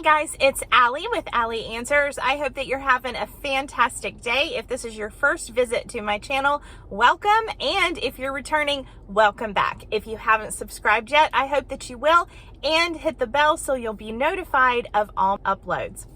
guys, it's Allie with Allie Answers. I hope that you're having a fantastic day. If this is your first visit to my channel, welcome. And if you're returning, welcome back. If you haven't subscribed yet, I hope that you will, and hit the bell so you'll be notified of all uploads.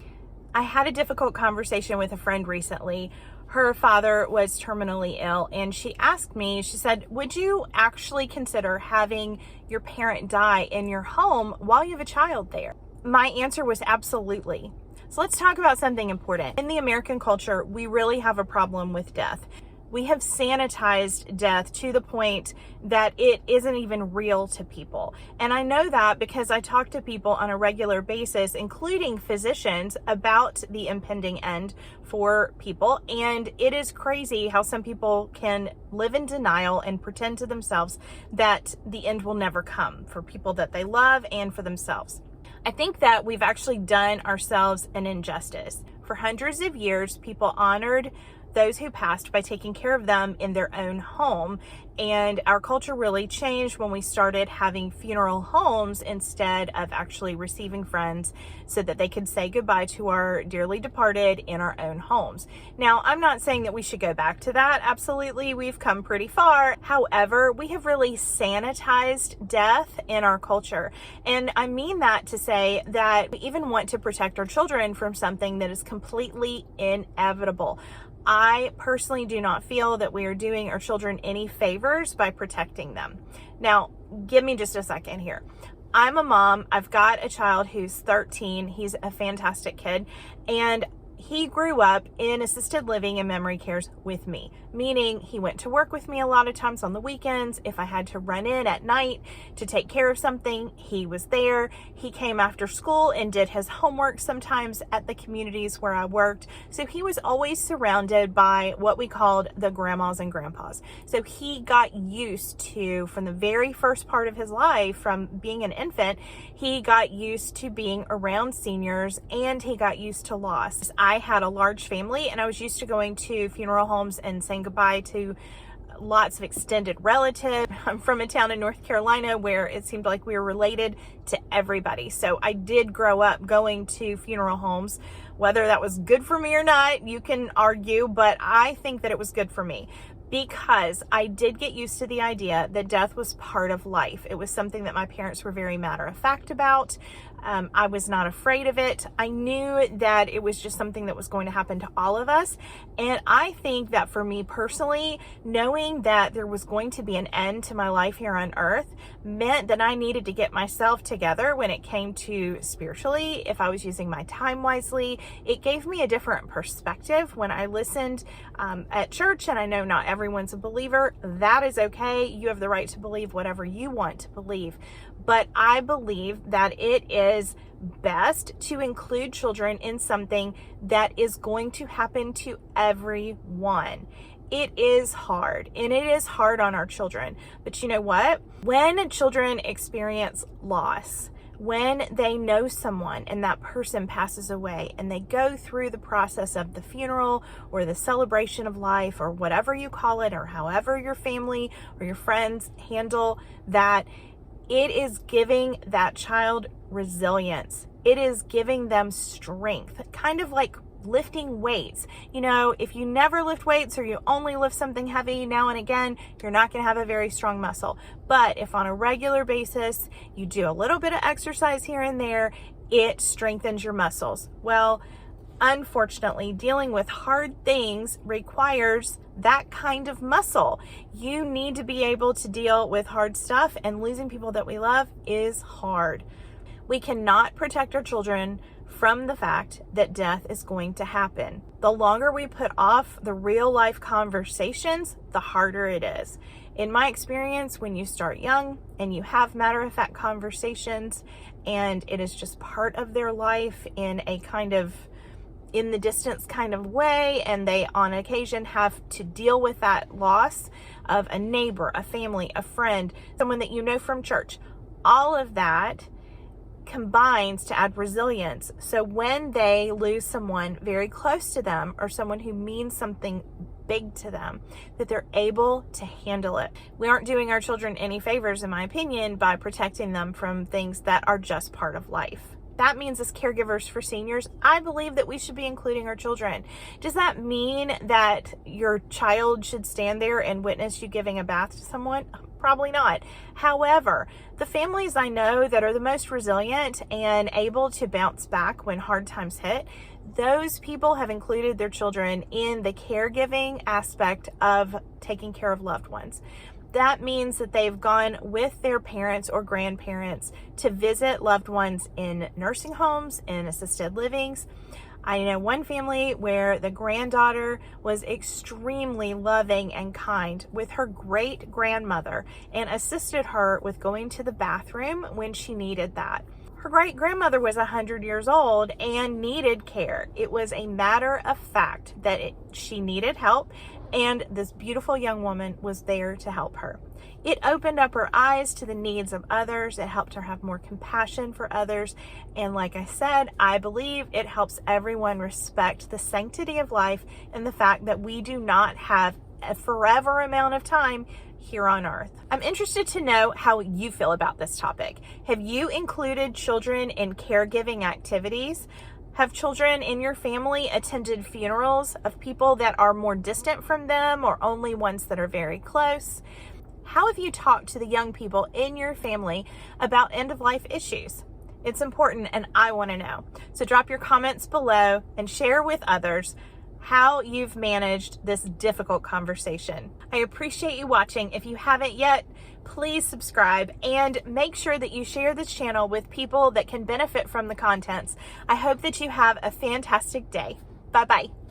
I had a difficult conversation with a friend recently. Her father was terminally ill, and she asked me, she said, would you actually consider having your parent die in your home while you have a child there? My answer was absolutely. So let's talk about something important. In the American culture, we really have a problem with death. We have sanitized death to the point that it isn't even real to people. And I know that because I talk to people on a regular basis, including physicians, about the impending end for people. And it is crazy how some people can live in denial and pretend to themselves that the end will never come for people that they love and for themselves. I think that we've actually done ourselves an injustice. For hundreds of years, people honored those who passed by taking care of them in their own home. And our culture really changed when we started having funeral homes instead of actually receiving friends so that they could say goodbye to our dearly departed in our own homes. Now, I'm not saying that we should go back to that. Absolutely, we've come pretty far. However, we have really sanitized death in our culture. And I mean that to say that we even want to protect our children from something that is completely inevitable. I personally do not feel that we are doing our children any favors by protecting them. Now, give me just a second here. I'm a mom. I've got a child who's 13. He's a fantastic kid. And he grew up in assisted living and memory cares with me, meaning he went to work with me a lot of times on the weekends. If I had to run in at night to take care of something, he was there. He came after school and did his homework sometimes at the communities where I worked. So he was always surrounded by what we called the grandmas and grandpas. So he got used to, from the very first part of his life, from being an infant, he got used to being around seniors, and he got used to loss. I had a large family, and I was used to going to funeral homes and saying goodbye to lots of extended relatives. I'm from a town in North Carolina where it seemed like we were related to everybody. So I did grow up going to funeral homes. Whether that was good for me or not, you can argue, but I think that it was good for me, because I did get used to the idea that death was part of life. It was something that my parents were very matter of fact about. I was not afraid of it. I knew that it was just something that was going to happen to all of us. And I think that for me personally, knowing that there was going to be an end to my life here on earth meant that I needed to get myself together when it came to spiritually. If I was using my time wisely, it gave me a different perspective when I listened at church. And I know not everyone's a believer. That is okay. You have the right to believe whatever you want to believe. But I believe that it is best to include children in something that is going to happen to everyone. It is hard, and it is hard on our children. But you know what? When children experience loss, when they know someone and that person passes away, and they go through the process of the funeral or the celebration of life or whatever you call it, or however your family or your friends handle that, it is giving that child resilience. It is giving them strength, kind of like lifting weights. You know, if you never lift weights, or you only lift something heavy now and again, you're not going to have a very strong muscle. But if on a regular basis you do a little bit of exercise here and there, it strengthens your muscles. Well, unfortunately, dealing with hard things requires that kind of muscle. You need to be able to deal with hard stuff, and losing people that we love is hard. We cannot protect our children from the fact that death is going to happen. The longer we put off the real life conversations, the harder it is. In my experience, when you start young and you have matter of fact conversations, and it is just part of their life in a kind of in the distance kind of way, and they on occasion have to deal with that loss of a neighbor, a family, a friend, someone that you know from church, all of that combines to add resilience. So when they lose someone very close to them, or someone who means something big to them, that they're able to handle it. We aren't doing our children any favors, in my opinion, by protecting them from things that are just part of life. That means as caregivers for seniors, I believe that we should be including our children. Does that mean that your child should stand there and witness you giving a bath to someone? Probably not. However, the families I know that are the most resilient and able to bounce back when hard times hit, those people have included their children in the caregiving aspect of taking care of loved ones. That means that they've gone with their parents or grandparents to visit loved ones in nursing homes, in assisted livings. I know one family where the granddaughter was extremely loving and kind with her great grandmother and assisted her with going to the bathroom when she needed that. Her great grandmother was 100 years old and needed care. It was a matter of fact that she needed help, and this beautiful young woman was there to help her. It opened up her eyes to the needs of others. It helped her have more compassion for others. And like I said, I believe it helps everyone respect the sanctity of life and the fact that we do not have a forever amount of time here on earth. I'm interested to know how you feel about this topic. Have you included children in caregiving activities? Have children in your family attended funerals of people that are more distant from them or only ones that are very close? How have you talked to the young people in your family about end-of-life issues? It's important and I want to know. So drop your comments below and share with others how you've managed this difficult conversation. I appreciate you watching. If you haven't yet, please subscribe and make sure that you share this channel with people that can benefit from the contents. I hope that you have a fantastic day. Bye-bye.